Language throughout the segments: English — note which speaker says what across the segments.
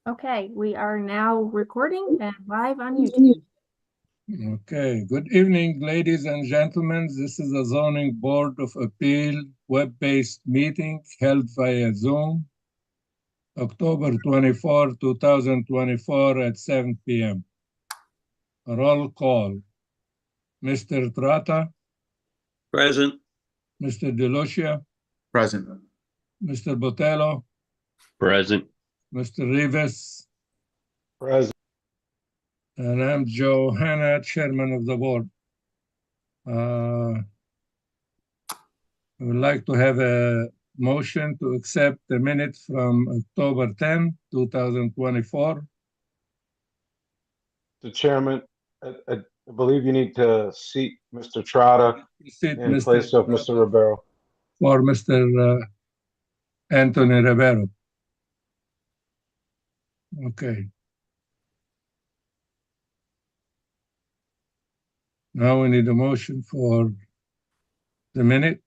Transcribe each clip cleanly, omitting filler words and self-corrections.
Speaker 1: Okay, we are now recording and live on YouTube.
Speaker 2: Okay, good evening, ladies and gentlemen. This is the Zoning Board of Appeal web-based meeting held via Zoom, October 24, 2024 at 7 p.m. Roll call. Mr. Trotta,
Speaker 3: Present.
Speaker 2: Mr. DeLucia,
Speaker 4: Present.
Speaker 2: Mr. Botello,
Speaker 3: Present.
Speaker 2: Mr. Rivas,
Speaker 4: Present.
Speaker 2: and I'm Joe Hanna, Chairman of the Board. I would like to have a motion to accept the minutes from October 10, 2024.
Speaker 4: The chairman, I believe you need to seat Mr. Trotta
Speaker 2: Seat
Speaker 4: in
Speaker 2: Mr.
Speaker 4: place of Mr. Ribeiro.
Speaker 2: For Mr. Anthony Rivero. Okay. Now we need a motion for the minute.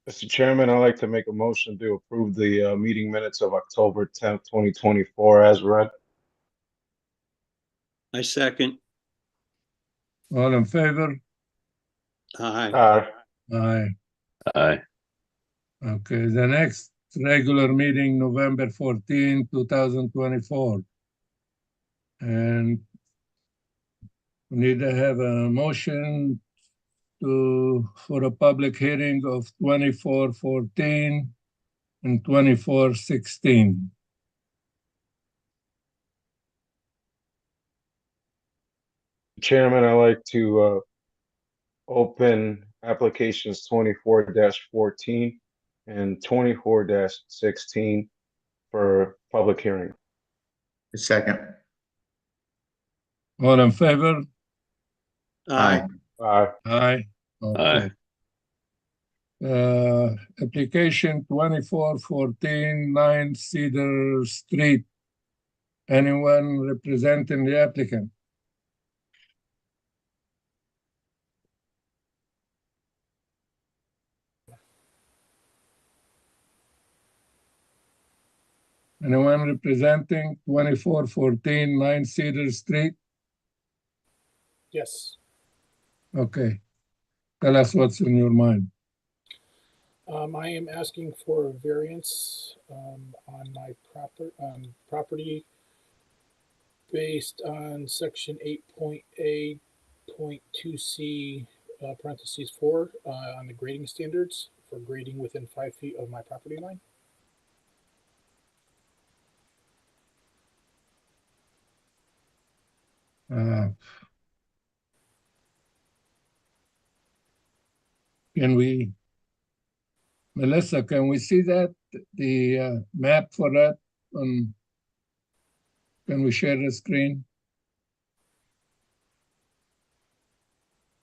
Speaker 4: Mr. Chairman, I'd like to make a motion to approve the meeting minutes of October 10th, 2024 as read.
Speaker 3: I second.
Speaker 2: All in favor?
Speaker 3: Aye.
Speaker 2: Aye.
Speaker 3: Aye.
Speaker 2: Okay, the next regular meeting, November 14, 2024. And we need to have a motion for a public hearing of 2414 and 2416.
Speaker 4: Chairman, I'd like to open applications 24-14 and 24-16 for public hearing.
Speaker 5: Second.
Speaker 2: All in favor?
Speaker 3: Aye.
Speaker 4: Aye.
Speaker 2: Aye. Okay. Application 2414 9 Cedar Street. Anyone representing the applicant? Anyone representing 2414 9 Cedar Street?
Speaker 6: Yes.
Speaker 2: Okay. Tell us what's in your mind.
Speaker 6: I am asking for a variance on my property based on section 8.A.2C parentheses 4 on the grading standards for grading within 5 feet of my property line.
Speaker 2: Melissa, can we see that, the map for that? Can we share the screen?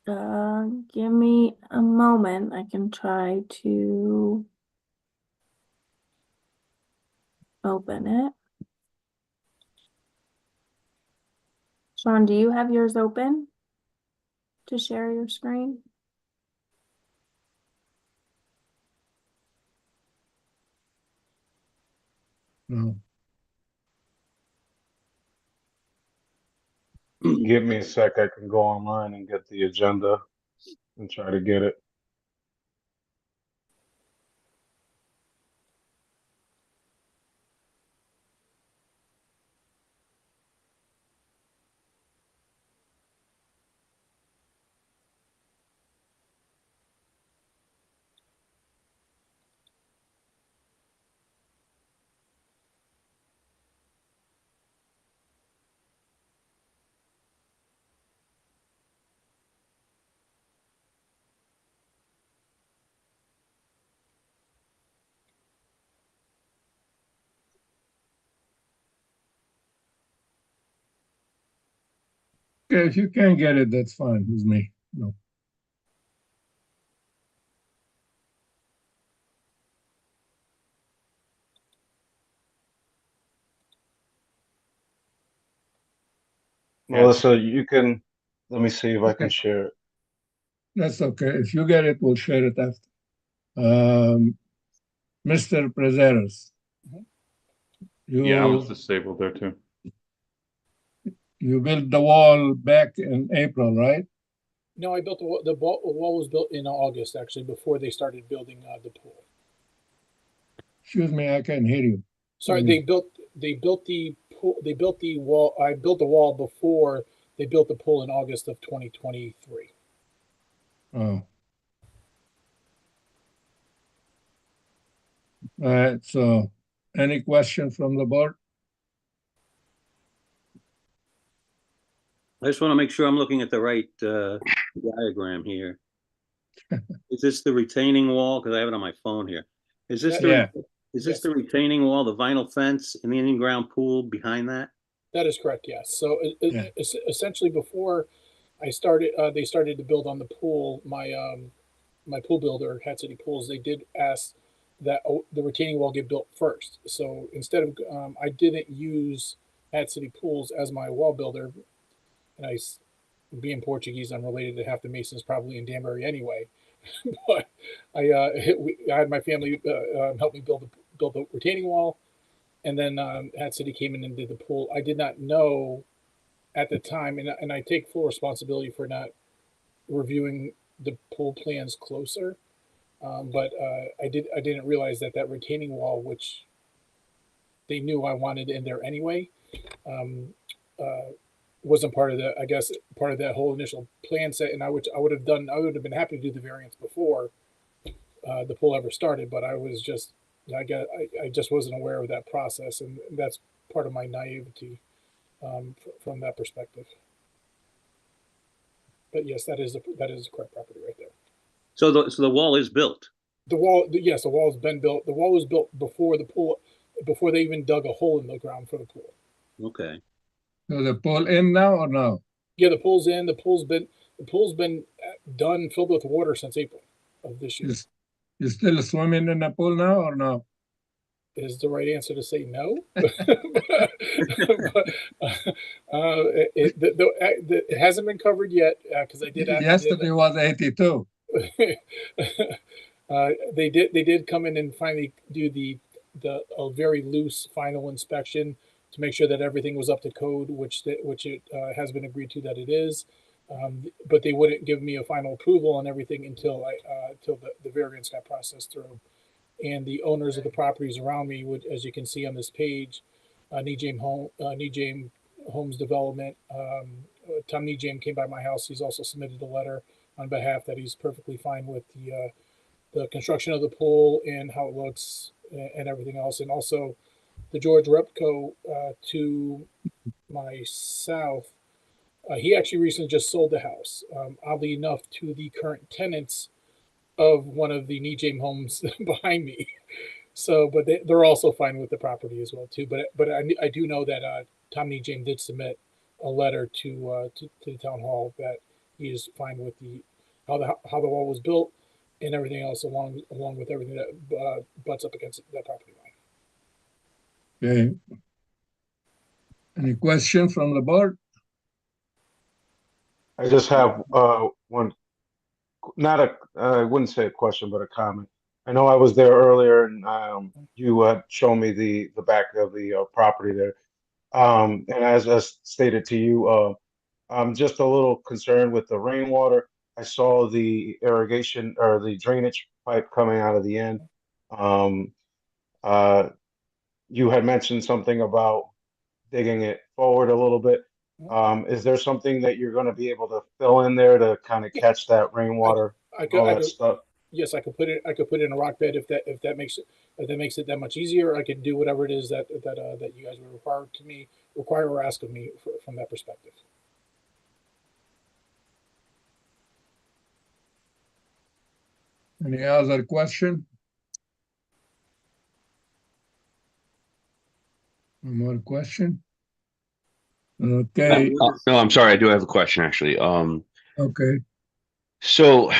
Speaker 1: Give me a moment. I can try to open it. Sean, do you have yours open to share your screen?
Speaker 2: No.
Speaker 4: Give me a sec. I can go online and get the agenda and try to get it.
Speaker 2: Okay, if you can't get it, that's fine with me. No.
Speaker 4: Melissa, you can, let me see if I can
Speaker 2: Okay.
Speaker 4: share it.
Speaker 2: That's okay. If you get it, we'll share it after. Mr. Prezeros,
Speaker 5: Yeah, I was
Speaker 2: You,
Speaker 5: disabled there too.
Speaker 2: you built the wall back in April, right?
Speaker 6: No, I built the wall was built in August, actually, before they started building the pool.
Speaker 2: Excuse me, I can't hear you.
Speaker 6: Sorry,
Speaker 2: Mm.
Speaker 6: they built the pool. They built the wall. I built the wall before they built the pool in August of 2023.
Speaker 2: Oh. All right, so any question from the board?
Speaker 3: I just want to make sure I'm looking at the right diagram here. Is this the retaining wall? Because I have it on my phone here. Is this
Speaker 2: Yeah.
Speaker 3: is this
Speaker 6: Yes.
Speaker 3: the retaining wall, the vinyl fence, and the in-ground pool behind that?
Speaker 6: That is correct. Yes. So
Speaker 2: Yeah.
Speaker 6: essentially, before I started, they started to build on the pool. My pool builder, Hat City Pools, they did ask that the retaining wall get built first. So instead of, I didn't use Hat City Pools as my wall builder, and being Portuguese, I'm related to half the Masons probably in Danbury anyway. But I had my family help me build the retaining wall, and then Hat City came in and did the pool. I did not know at the time, and I take full responsibility for not reviewing the pool plans closer. But I didn't realize that retaining wall, which they knew I wanted in there anyway, um, wasn't part of part of that whole initial plan set. And I would have been happy to do the variance before the pool ever started, but I just wasn't aware of that process, and that's part of my naivety from that perspective. But yes, that is the correct property right there.
Speaker 3: So the wall is built.
Speaker 6: Yes, the wall's been built. The wall was built before the pool, before they even dug a hole in the ground for the pool.
Speaker 3: Okay.
Speaker 2: So the pool in now or no?
Speaker 6: Yeah, the pool's in. The pool's been done, filled with water since April of this year.
Speaker 2: You still swimming in the pool now or no?
Speaker 6: Is the right answer to say no? It hasn't been covered yet because I did.
Speaker 2: Yesterday was 82.
Speaker 6: They did come in and finally do a very loose final inspection to make sure that everything was up to code, which it has been agreed to that it is. But they wouldn't give me a final approval on everything until the variance got processed through. And the owners of the properties around me would, as you can see on this page, Nejame Homes Development. Tom Nejame came by my house. He's also submitted a letter on behalf that he's perfectly fine with the construction of the pool and how it looks and everything else. And also the George Repco to my south, he actually recently just sold the house, oddly enough, to the current tenants of one of the Nejame homes behind me. So, but they're also fine with the property as well too. But I do know that Tom Nejame did submit a letter to the town hall that he is fine with how the wall was built and everything else along with everything that butts up against that property line.
Speaker 2: Okay. Any question from the board?
Speaker 4: I just have one, I wouldn't say a question, but a comment. I know I was there earlier and you had shown me the back of the property there. And as I stated to you, I'm just a little concerned with the rainwater. I saw the irrigation or the drainage pipe coming out of the end. You had mentioned something about digging it forward a little bit. Is there something that you're going to be able to fill in there to kind of catch that rainwater, all that stuff?
Speaker 6: Yes, I could put it in a rock bed if that makes it that much easier. I can do whatever it is that you guys would require or ask of me from that perspective.
Speaker 2: Any other question? No more question? Okay.
Speaker 7: No, I'm sorry. I do have a question actually.
Speaker 2: Okay.
Speaker 7: So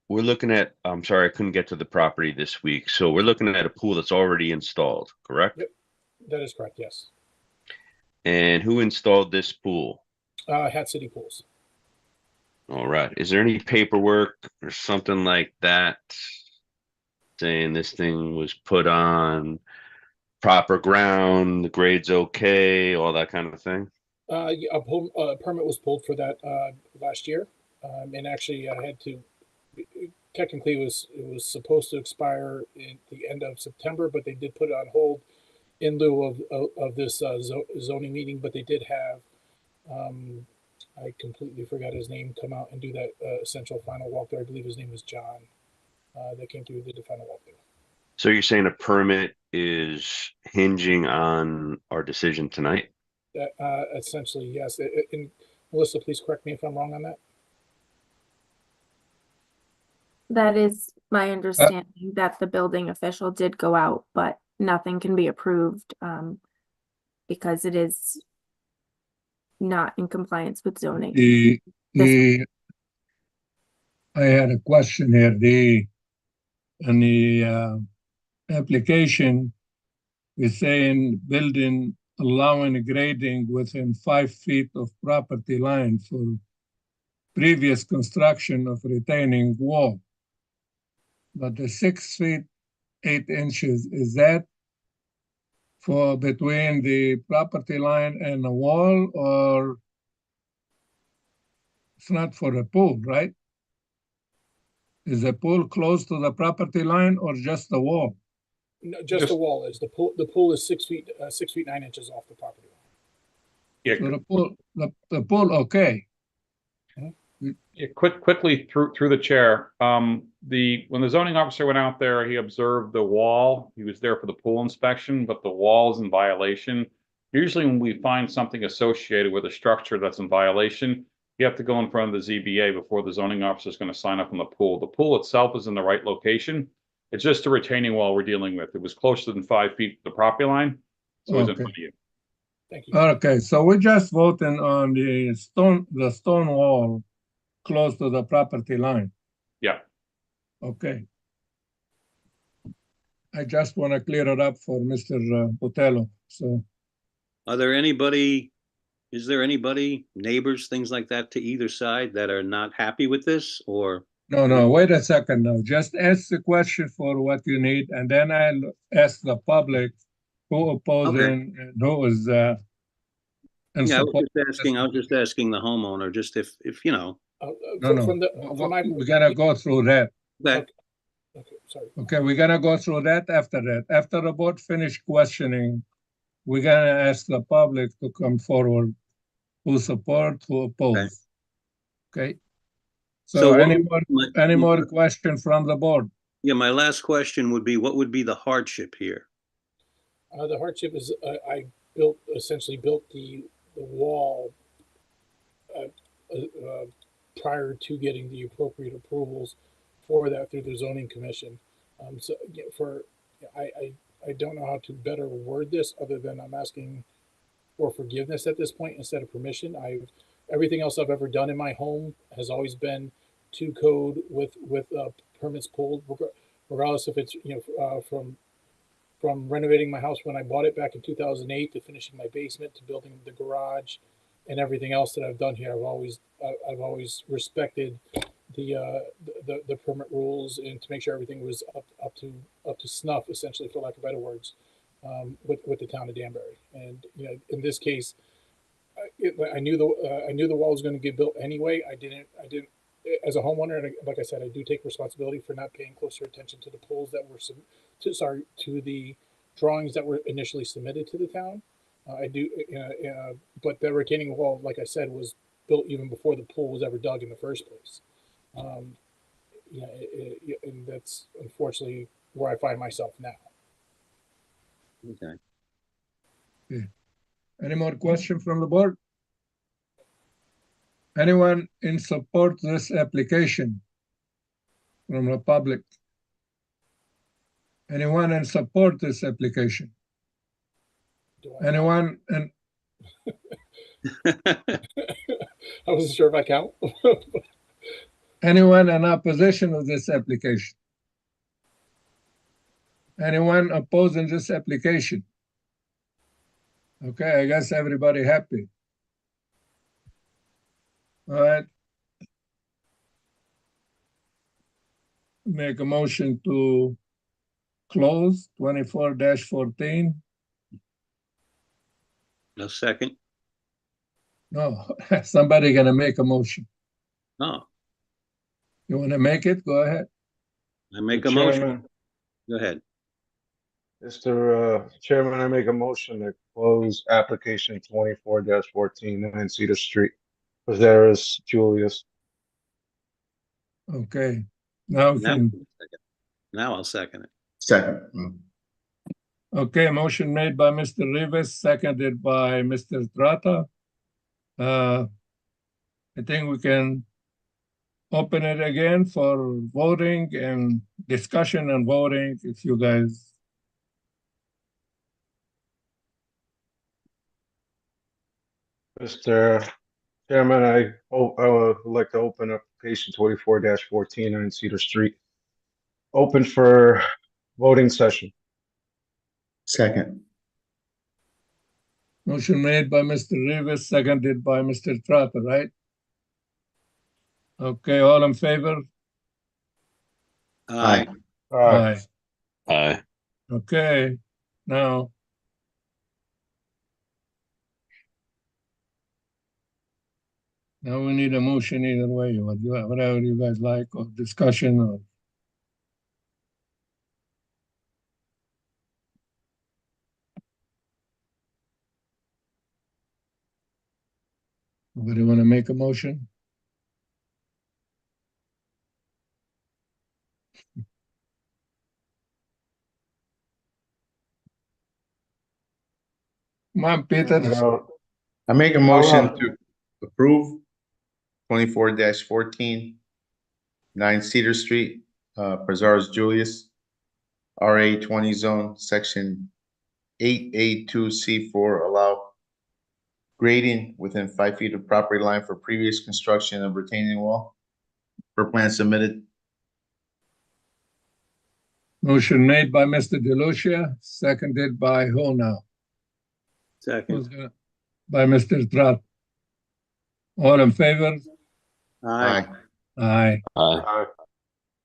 Speaker 7: we're looking at, I'm sorry, I couldn't get to the property this week. So we're looking at a pool that's already installed, correct?
Speaker 6: Yep, that is correct. Yes.
Speaker 7: And who installed this pool?
Speaker 6: Hat City Pools.
Speaker 7: All right. Is there any paperwork or something like that saying this thing was put on proper ground, the grade's okay, all that kind of thing?
Speaker 6: Yeah, a permit was pulled for that last year, and actually I had to. Technically, it was supposed to expire in the end of September, but they did put it on hold in lieu of this zoning meeting. But they did have, I completely forgot his name, come out and do that essential final walkthrough. I believe his name was John. That came through, did the final walkthrough.
Speaker 7: So you're saying a permit is hinging on our decision tonight?
Speaker 6: Essentially, yes. And Melissa, please correct me if I'm wrong on that.
Speaker 1: That is my understanding that the building official did go out, but nothing can be approved, because it is not in compliance with zoning.
Speaker 2: I had a question here. In the application, is saying building allowing grading within 5 feet of property line for previous construction of retaining wall. But the 6 feet 8 inches, is that for between the property line and the wall, or it's not for the pool, right? Is the pool close to the property line or just the wall?
Speaker 6: No, just the wall is. The pool is 6 feet 9 inches off the property line.
Speaker 5: Yeah,
Speaker 2: So the pool, okay.
Speaker 5: yeah, quickly through the chair. When the zoning officer went out there, he observed the wall. He was there for the pool inspection, but the wall is in violation. Usually when we find something associated with a structure that's in violation, you have to go in front of the ZBA before the zoning officer is going to sign up on the pool. The pool itself is in the right location. It's just the retaining wall we're dealing with. It was closer than 5 feet to the property line, so it was in front of you.
Speaker 6: Thank you.
Speaker 2: Okay, so we're just voting on the stone wall close to the property line.
Speaker 5: Yeah.
Speaker 2: Okay. I just want to clear it up for Mr. Botello. So,
Speaker 3: Is there anybody, neighbors, things like that to either side that are not happy with this, or?
Speaker 2: no, wait a second now. Just ask the question for what you need, and then I'll ask the public who opposing and who is in
Speaker 3: Yeah,
Speaker 2: support.
Speaker 3: I was just asking the homeowner, just if you know.
Speaker 2: We're gonna go through that.
Speaker 3: That
Speaker 6: Okay, sorry.
Speaker 2: Okay, we're gonna go through that after that. After the board finish questioning, we're gonna ask the public to come forward, who support, who oppose. Okay? So any more question from the board?
Speaker 3: Yeah, my last question would be, what would be the hardship here?
Speaker 6: The hardship is I essentially built the wall prior to getting the appropriate approvals for that through the zoning commission. So yeah, I don't know how to better word this other than I'm asking for forgiveness at this point instead of permission. Everything else I've ever done in my home has always been to code with permits pulled, regardless if it's from renovating my house when I bought it back in 2008 to finishing my basement to building the garage and everything else that I've done here. I've always respected the permit rules and to make sure everything was up to snuff, essentially, for lack of better words, with the town of Danbury. And in this case, I knew the wall was going to get built anyway. I didn't as a homeowner, and like I said, I do take responsibility for not paying closer attention to the polls that were to the drawings that were initially submitted to the town. I do, but the retaining wall, like I said, was built even before the pool was ever dug in the first place. And that's unfortunately where I find myself now.
Speaker 3: Okay.
Speaker 2: Any more question from the board? Anyone in support of this application from the public? Anyone in support of this application? Anyone in?
Speaker 6: I wasn't sure if I count.
Speaker 2: Anyone in opposition of this application? Anyone opposing this application? Okay, I guess everybody happy. All right. Make a motion to close 24-14
Speaker 3: A second?
Speaker 2: No, somebody gonna make a motion.
Speaker 3: No,
Speaker 2: You wanna make it? Go ahead.
Speaker 3: I make
Speaker 4: Mr.
Speaker 3: a motion.
Speaker 4: Chairman,
Speaker 3: Go ahead.
Speaker 4: Mr. Chairman, I make a motion to close application 24-14, 9 Cedar Street. Pozaris Julius.
Speaker 2: Okay, now we
Speaker 3: Now,
Speaker 2: can,
Speaker 3: now I'll second it.
Speaker 8: Second.
Speaker 2: okay, motion made by Mr. Rivas, seconded by Mr. Trata. I think we can open it again for voting and discussion and voting, if you guys.
Speaker 4: Mr. Chairman, I would like to open application 24-14 on Cedar Street. Open for voting session.
Speaker 8: Second.
Speaker 2: Motion made by Mr. Rivas, seconded by Mr. Trotter, right? Okay, all in favor?
Speaker 3: Aye.
Speaker 2: Aye.
Speaker 7: Aye.
Speaker 2: Okay, now. Now we need a motion either way, whatever you guys like, or discussion, or. Anybody want to make a motion? Come on, Peter.
Speaker 8: I make a motion to approve 24-14, 9 Cedar Street, Brazaris Julius, RA 20 zone, section 8A2C4, allow grading within 5 feet of property line for previous construction of retaining wall. Per plan submitted.
Speaker 2: Motion made by Mr. DeLucia, seconded by who now?
Speaker 3: Second.
Speaker 2: By Mr. Trot. All in favor?
Speaker 3: Aye.
Speaker 2: Aye.
Speaker 7: Aye.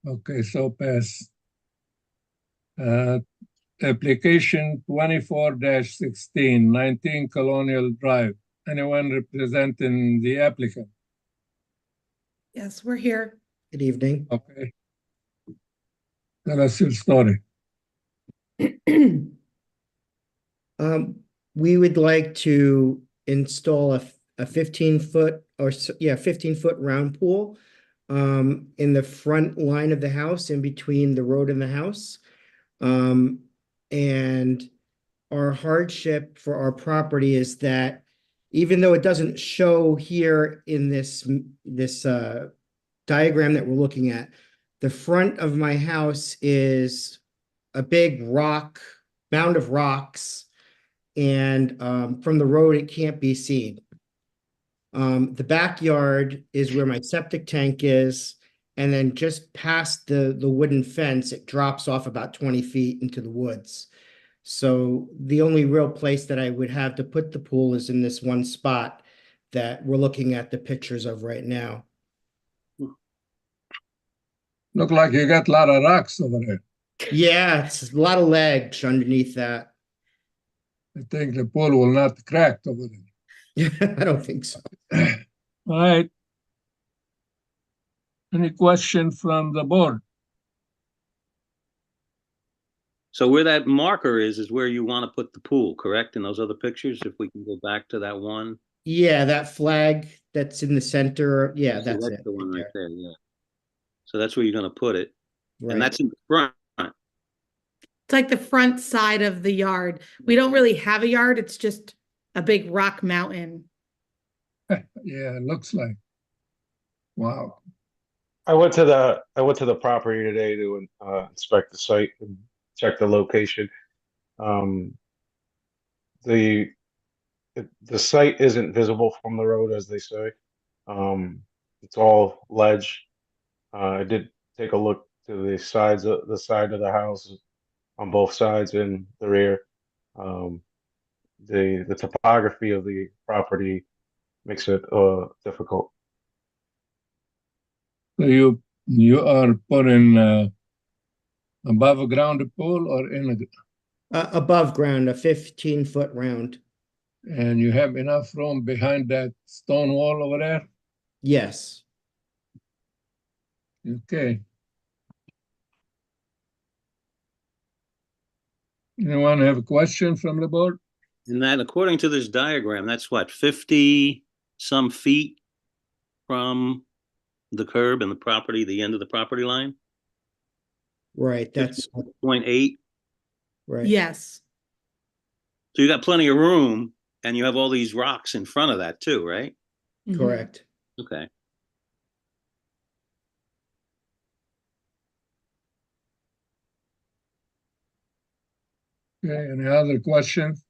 Speaker 2: Okay, so pass. Application 24-16, 19 Colonial Drive. Anyone representing the applicant?
Speaker 9: Yes, we're here.
Speaker 10: Good evening.
Speaker 2: Okay. Tell us your story.
Speaker 10: We would like to install a 15-foot 15-foot round pool in the front line of the house, in between the road and the house. And our hardship for our property is that even though it doesn't show here in this diagram that we're looking at, the front of my house is a big mound of rocks, and from the road it can't be seen. The backyard is where my septic tank is, and then just past the wooden fence, it drops off about 20 feet into the woods. So the only real place that I would have to put the pool is in this one spot that we're looking at the pictures of right now.
Speaker 2: Look like you got a lot of rocks over there.
Speaker 10: Yeah, it's a lot of ledge underneath that.
Speaker 2: I think the pool will not crack over there.
Speaker 10: I don't think so.
Speaker 2: All right. Any question from the board?
Speaker 3: So where that marker is where you want to put the pool, correct? In those other pictures, if we can go back to that one.
Speaker 10: Yeah, that flag that's in the center. Yeah,
Speaker 3: So
Speaker 10: that's it.
Speaker 3: the one
Speaker 10: right
Speaker 3: right there, yeah. So that's where you're gonna put it.
Speaker 10: there.
Speaker 3: And
Speaker 10: Right.
Speaker 3: that's in the front.
Speaker 9: It's like the front side of the yard. We don't really have a yard. It's just a big rock mountain.
Speaker 2: Yeah, it looks like. Wow.
Speaker 4: I went to the property today to inspect the site and check the location. The site isn't visible from the road, as they say. It's all ledge. I did take a look to the side of the house on both sides and the rear. The topography of the property makes it difficult.
Speaker 2: So you are putting above a ground pool or in a,
Speaker 10: Above ground, a 15-foot round.
Speaker 2: And you have enough room behind that stone wall over there?
Speaker 10: Yes.
Speaker 2: Okay. Anyone have a question from the board?
Speaker 3: And that, according to this diagram, that's what, 50 some feet from the curb and the property, the end of the property line?
Speaker 10: Right, that's
Speaker 3: 0.8.
Speaker 10: right.
Speaker 9: Yes.
Speaker 3: So you got plenty of room and you have all these rocks in front of that too, right?
Speaker 9: Mhm.
Speaker 10: Correct.
Speaker 3: Okay.
Speaker 2: Okay, any other questions?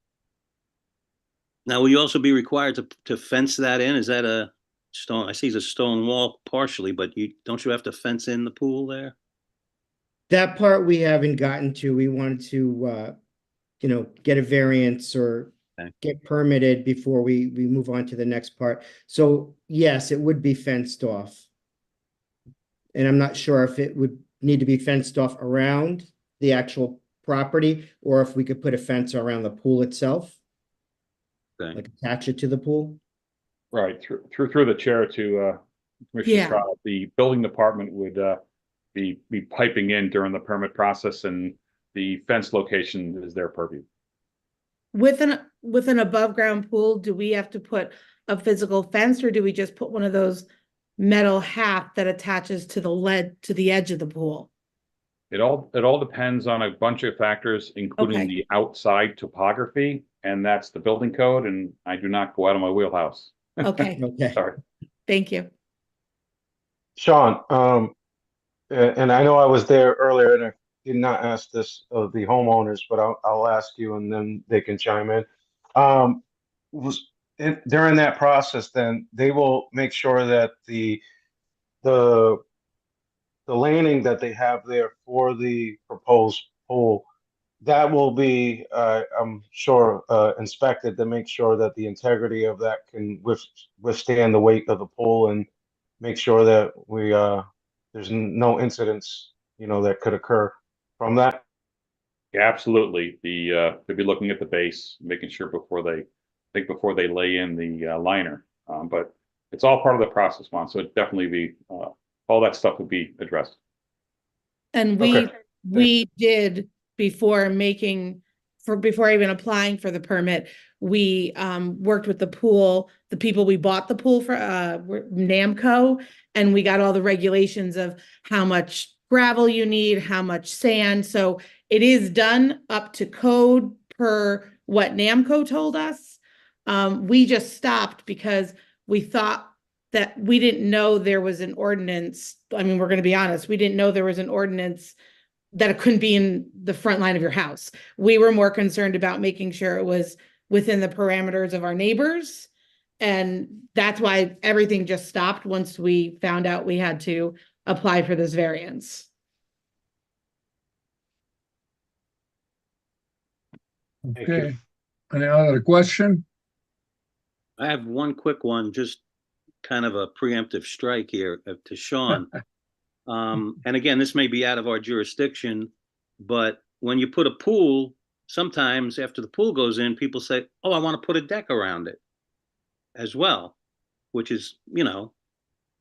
Speaker 3: Now, will you also be required to fence that in? Is that a stone? I see it's a stone wall partially, but don't you have to fence in the pool there?
Speaker 10: That part we haven't gotten to. We wanted to, get a variance or
Speaker 3: Okay.
Speaker 10: get permitted before we move on to the next part. So yes, it would be fenced off. And I'm not sure if it would need to be fenced off around the actual property or if we could put a fence around the pool itself,
Speaker 3: Okay.
Speaker 10: like attach it to the pool.
Speaker 5: Right, through the chair to Commissioner
Speaker 9: Yeah.
Speaker 5: Trout, the building department would be piping in during the permit process, and the fence location is their purview.
Speaker 9: With an above ground pool, do we have to put a physical fence or do we just put one of those metal hat that attaches to the edge of the pool?
Speaker 5: It all depends on a bunch of factors, including
Speaker 9: Okay.
Speaker 5: the outside topography, and that's the building code, and I do not go out of my wheelhouse.
Speaker 9: Okay,
Speaker 10: Okay.
Speaker 5: Sorry.
Speaker 9: thank you.
Speaker 4: Sean, and I know I was there earlier and I did not ask this of the homeowners, but I'll ask you and then they can chime in. During that process, then they will make sure that the landing that they have there for the proposed pool, that will be, I'm sure, inspected to make sure that the integrity of that can withstand the weight of the pool and make sure that there's no incidents, that could occur from that.
Speaker 5: Yeah, absolutely. They'll be looking at the base, making sure before they lay in the liner. But it's all part of the process, Juan. So it definitely be all that stuff would be addressed.
Speaker 9: And
Speaker 4: Okay.
Speaker 9: we did before even applying for the permit, we worked with the pool, the people we bought the pool for, Namco, and we got all the regulations of how much gravel you need, how much sand. So it is done up to code per what Namco told us. We just stopped because we thought that we didn't know there was an ordinance. I mean, we're going to be honest, we didn't know there was an ordinance that it couldn't be in the front line of your house. We were more concerned about making sure it was within the parameters of our neighbors. And that's why everything just stopped once we found out we had to apply for this variance.
Speaker 4: Thank you.
Speaker 2: Okay. Any other question?
Speaker 3: I have one quick one, just kind of a preemptive strike here to Sean. And again, this may be out of our jurisdiction, but when you put a pool, sometimes after the pool goes in, people say, oh, I want to put a deck around it as well, which is,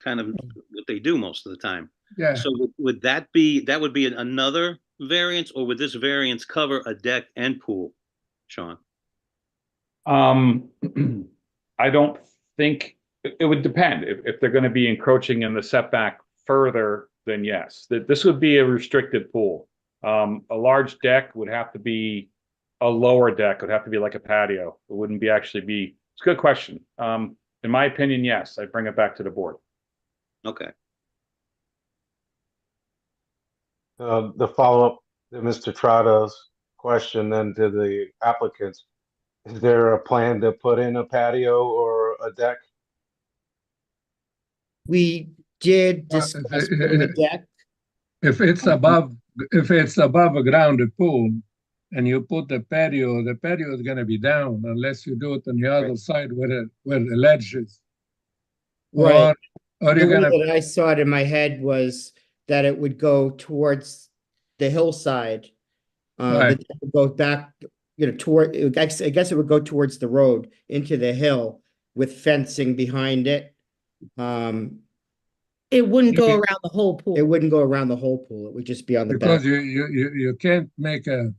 Speaker 3: kind of what they do most of the time.
Speaker 2: Yeah,
Speaker 3: So would that be another variance, or would this variance cover a deck and pool, Sean?
Speaker 5: I don't think it would depend if they're going to be encroaching in the setback further, then yes, this would be a restricted pool. A large deck would have to be a lower deck, would have to be like a patio. It wouldn't be it's a good question. In my opinion, yes, I bring it back to the board.
Speaker 3: Okay.
Speaker 4: The follow-up to Mr. Trotta's question then to the applicants, is there a plan to put in a patio or a deck?
Speaker 10: We did discuss putting a deck.
Speaker 2: if it's above a grounded pool and you put the patio is gonna be down unless you do it on the other side where the ledge is.
Speaker 10: Right.
Speaker 2: Or
Speaker 10: The
Speaker 2: you're
Speaker 10: way
Speaker 2: gonna,
Speaker 10: that I saw it in my head was that it would go towards the hillside.
Speaker 2: Right.
Speaker 10: The deck would go back you know, toward, I guess it would go towards the road into the hill with fencing behind it.
Speaker 9: It wouldn't go
Speaker 2: Okay.
Speaker 9: around the whole pool.
Speaker 10: It wouldn't go around the whole pool. It would just be on the back.
Speaker 2: Because you can't make a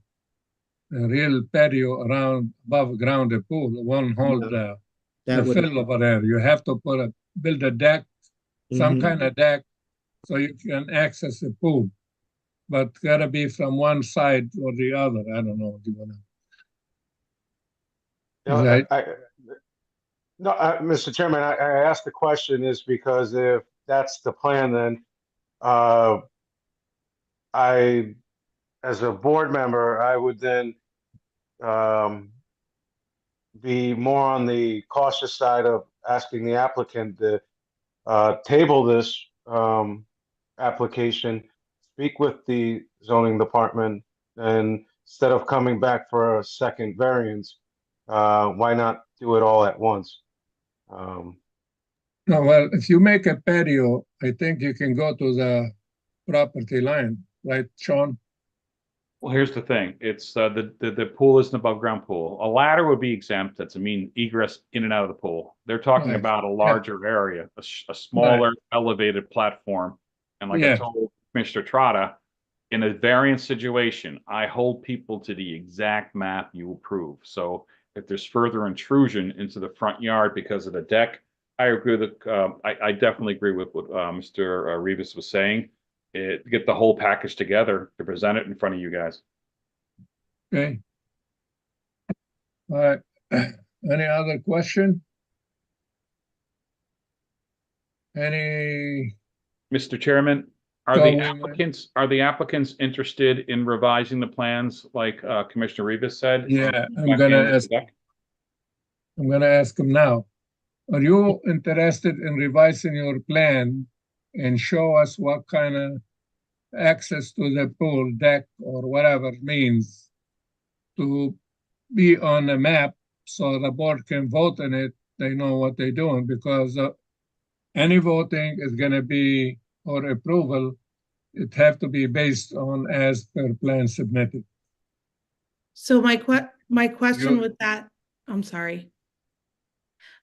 Speaker 2: real patio around above ground a pool. It won't hold
Speaker 10: No,
Speaker 2: the
Speaker 10: That would,
Speaker 2: fill over there. You have to build a deck, some
Speaker 10: Mhm.
Speaker 2: kind of deck, so you can access the pool. But gotta be from one side or the other. I don't know. Do you wanna?
Speaker 4: No,
Speaker 2: Right.
Speaker 4: No, Mr. Chairman, I asked the question is because if that's the plan, then I, as a board member, I would then be more on the cautious side of asking the applicant to table this application, speak with the zoning department, and instead of coming back for a second variance, why not do it all at once?
Speaker 2: No, well, if you make a patio, I think you can go to the property line, right, Sean?
Speaker 5: Well, here's the thing. It's the pool is an above ground pool. A ladder would be exempt. That's a mean egress in and out of the pool. They're talking
Speaker 2: Right.
Speaker 5: about a larger area, a smaller elevated platform. And like I
Speaker 2: Yeah.
Speaker 5: told Commissioner Trotta, in a variance situation, I hold people to the exact map you approve. So if there's further intrusion into the front yard because of the deck, I agree with, I definitely agree with what Mr. Rivas was saying. Get the whole package together to present it in front of you guys.
Speaker 2: Okay. All right. Any other question? Any,
Speaker 5: Mr. Chairman, are
Speaker 2: So
Speaker 5: the
Speaker 2: we might-
Speaker 5: applicants interested in revising the plans like Commissioner Rivas said?
Speaker 2: Yeah, I'm gonna ask him now. Are you interested in revising your plan and show us what kind of access to the pool deck or whatever means to be on the map so the board can vote on it? They know what they're doing because any voting is gonna be, or approval, it have to be based on as per plan submitted.
Speaker 9: So my question
Speaker 2: You-
Speaker 9: with that, I'm sorry.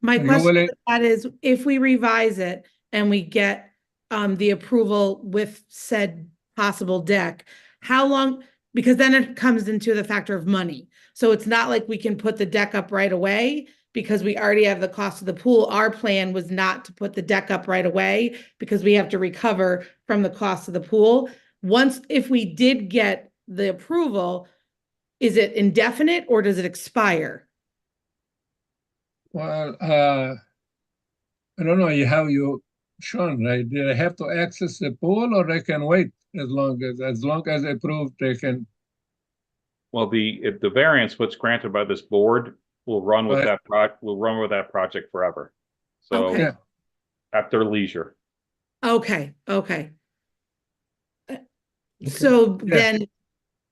Speaker 9: My
Speaker 2: You
Speaker 9: question
Speaker 2: will-
Speaker 9: with that is, if we revise it and we get the approval with said possible deck, how long, because then it comes into the factor of money. So it's not like we can put the deck up right away because we already have the cost of the pool. Our plan was not to put the deck up right away because we have to recover from the cost of the pool. If we did get the approval, is it indefinite or does it expire?
Speaker 2: Well, I don't know how you, Sean, right? Do they have to access the pool or they can wait as long as approved, they can?
Speaker 5: Well, if the variance, what's granted by this board will run with
Speaker 2: Right.
Speaker 5: that project forever. So
Speaker 9: Okay.
Speaker 2: Yeah.
Speaker 5: at their leisure.
Speaker 9: Okay. So
Speaker 2: Yeah.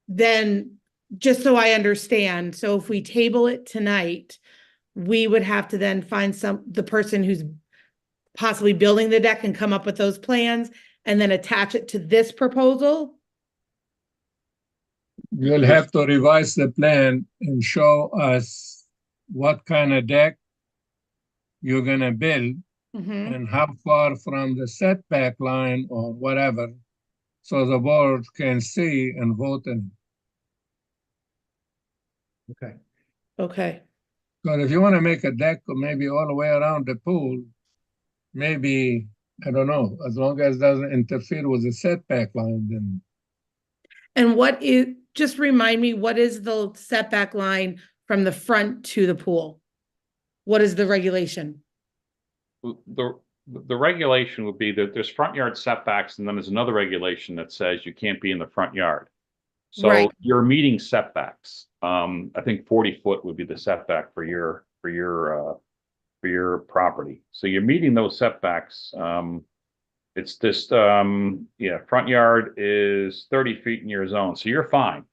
Speaker 9: then just so I understand, so if we table it tonight, we would have to then find the person who's possibly building the deck and come up with those plans and then attach it to this proposal?
Speaker 2: You'll have to revise the plan and show us what kind of deck you're gonna build
Speaker 9: Mhm.
Speaker 2: and how far from the setback line or whatever, so the board can see and vote on it.
Speaker 10: Okay.
Speaker 9: Okay.
Speaker 2: But if you want to make a deck maybe all the way around the pool, maybe, I don't know, as long as it doesn't interfere with the setback line, then
Speaker 9: And just remind me, what is the setback line from the front to the pool? What is the regulation?
Speaker 5: The regulation would be that there's front yard setbacks and then there's another regulation that says you can't be in the front yard. So
Speaker 9: Right.
Speaker 5: you're meeting setbacks. I think 40-foot would be the setback for your property. So you're meeting those setbacks. It's just, front yard is 30 feet in your zone, so you're fine.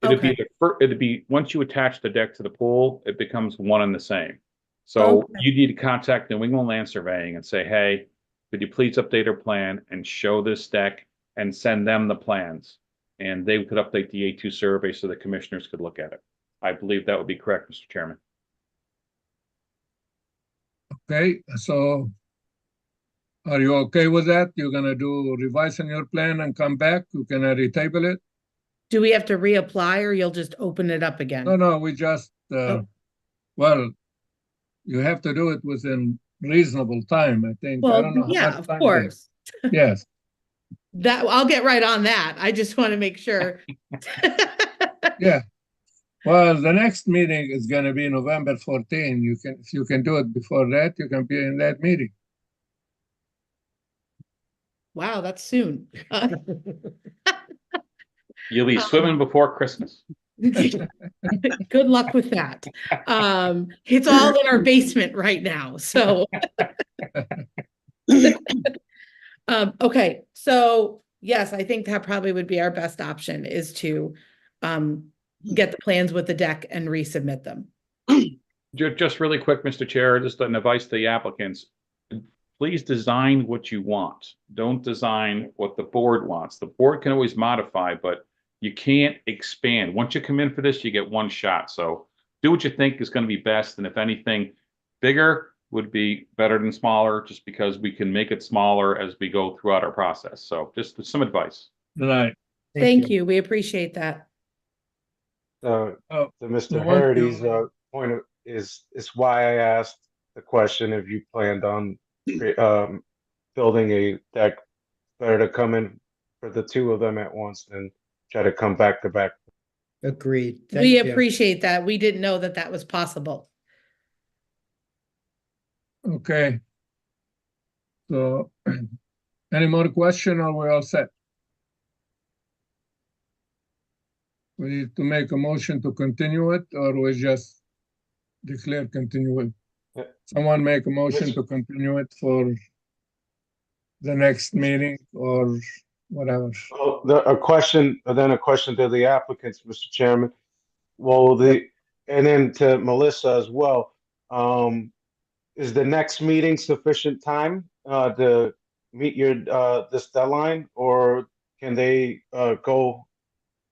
Speaker 5: It'd be, once you attach the deck to the pool, it becomes one and the same. So
Speaker 9: Okay.
Speaker 5: you need to contact New England Land Surveying and say, hey, could you please update our plan and show this deck and send them the plans? And they could update the A2 survey so the commissioners could look at it. I believe that would be correct, Mr. Chairman.
Speaker 2: Okay, so are you okay with that? You're gonna do revising your plan and come back? You can retable it?
Speaker 9: Do we have to reapply or you'll just open it up
Speaker 2: No,
Speaker 9: again?
Speaker 2: no, we just,
Speaker 9: Oh.
Speaker 2: well, you have to do it within reasonable time, I think. I
Speaker 9: Well,
Speaker 2: don't know how
Speaker 9: yeah,
Speaker 2: much
Speaker 9: of
Speaker 2: time it is.
Speaker 9: course.
Speaker 2: Yes,
Speaker 9: That, I'll get right on that. I just want to make sure.
Speaker 2: yeah. Well, the next meeting is gonna be November 14. You can, if you can do it before that, you can be in that meeting.
Speaker 9: Wow, that's soon.
Speaker 5: You'll be swimming before Christmas.
Speaker 9: Good luck with that. It's all in our basement right now, so. Okay, so yes, I think that probably would be our best option is to get the plans with the deck and resubmit them.
Speaker 5: Just really quick, Mr. Chair, just an advice to the applicants. Please design what you want. Don't design what the board wants. The board can always modify, but you can't expand. Once you come in for this, you get one shot. So do what you think is going to be best. And if anything, bigger would be better than smaller, just because we can make it smaller as we go throughout our process. So just some advice.
Speaker 2: Right.
Speaker 9: Thank you. We appreciate that.
Speaker 2: Oh,
Speaker 4: To Mr.
Speaker 2: we want
Speaker 4: Harity's
Speaker 2: to-
Speaker 4: point is why I asked the question if you planned on building a deck. Better to come in for the two of them at once than try to come back to back.
Speaker 10: Agreed.
Speaker 9: We
Speaker 10: Thank you.
Speaker 9: appreciate that. We didn't know that that was possible.
Speaker 2: Okay. So, any more question or we all set? We need to make a motion to continue it, or we just declare continue it?
Speaker 4: Yeah.
Speaker 2: Someone make a motion
Speaker 4: Yes.
Speaker 2: to continue it for the next meeting or whatever.
Speaker 4: Oh, a question to the applicants, Mr. Chairman. Well, and then to Melissa as well. Is the next meeting sufficient time to meet your this deadline, or can they go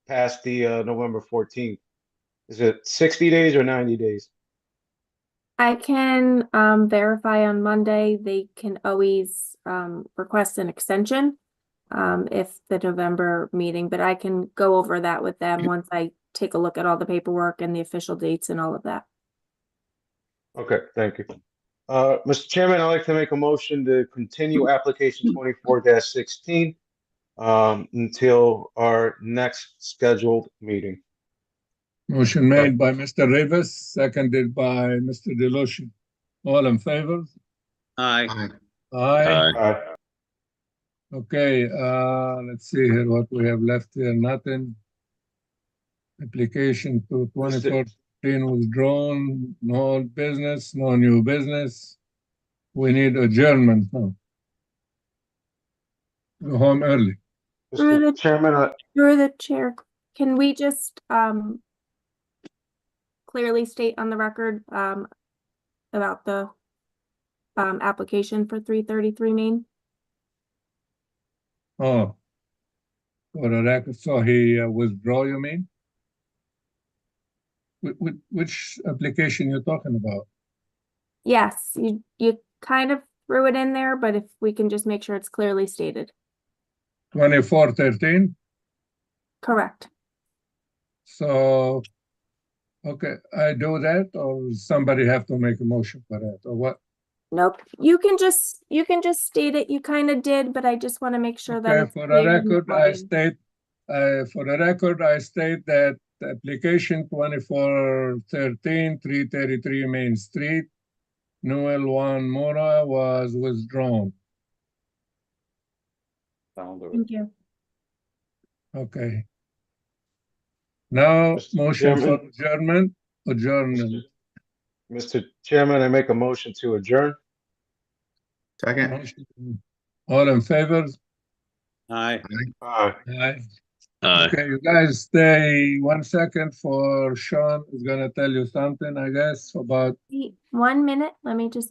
Speaker 4: past the November 14th? Is it 60 days or 90 days?
Speaker 1: I can verify on Monday. They can always request an extension if the November meeting, but I can go over that with them once I take a look at all the paperwork and the official dates and all of that.
Speaker 4: Okay, thank you. Mr. Chairman, I'd like to make a motion to continue application 24-16 until our next scheduled meeting.
Speaker 2: Motion made by Mr. Rivas, seconded by Mr. Deloshi. All in favor?
Speaker 3: Aye.
Speaker 2: Aye.
Speaker 7: Aye.
Speaker 2: Okay, let's see here what we have left here. Nothing. Application to 2014 withdrawn, no old business, no new business. We need adjournment now. Go home early.
Speaker 4: Mr. Chairman,
Speaker 1: Through the chair, can we just clearly state on the record about the application for 333 Main?
Speaker 2: Oh. For the record, so he withdraw, you mean? Which application you're talking about?
Speaker 1: Yes, you kind of threw it in there, but if we can just make sure it's clearly stated.
Speaker 2: 2413?
Speaker 1: Correct.
Speaker 2: So, okay, I do that, or somebody have to make a motion for that, or what?
Speaker 1: Nope. You can just state it. You kind of did, but I just want to make sure that
Speaker 2: Okay,
Speaker 1: it's
Speaker 2: for the
Speaker 1: clear in the
Speaker 2: record, I
Speaker 1: wording.
Speaker 2: state, that the application 2413 333 Main Street, Noel Juan Mora was withdrawn.
Speaker 1: Thank you.
Speaker 2: Okay. Now,
Speaker 4: Mr.
Speaker 2: motion for
Speaker 4: Chairman.
Speaker 2: adjournment.
Speaker 4: Mr. Chairman, I make a motion to adjourn.
Speaker 8: Second.
Speaker 2: Motion. All in favor?
Speaker 3: Aye.
Speaker 4: Aye.
Speaker 2: Aye.
Speaker 7: Aye.
Speaker 2: Okay, you guys stay 1 second for Sean is gonna tell you something, I guess, about
Speaker 1: 1 minute. Let me just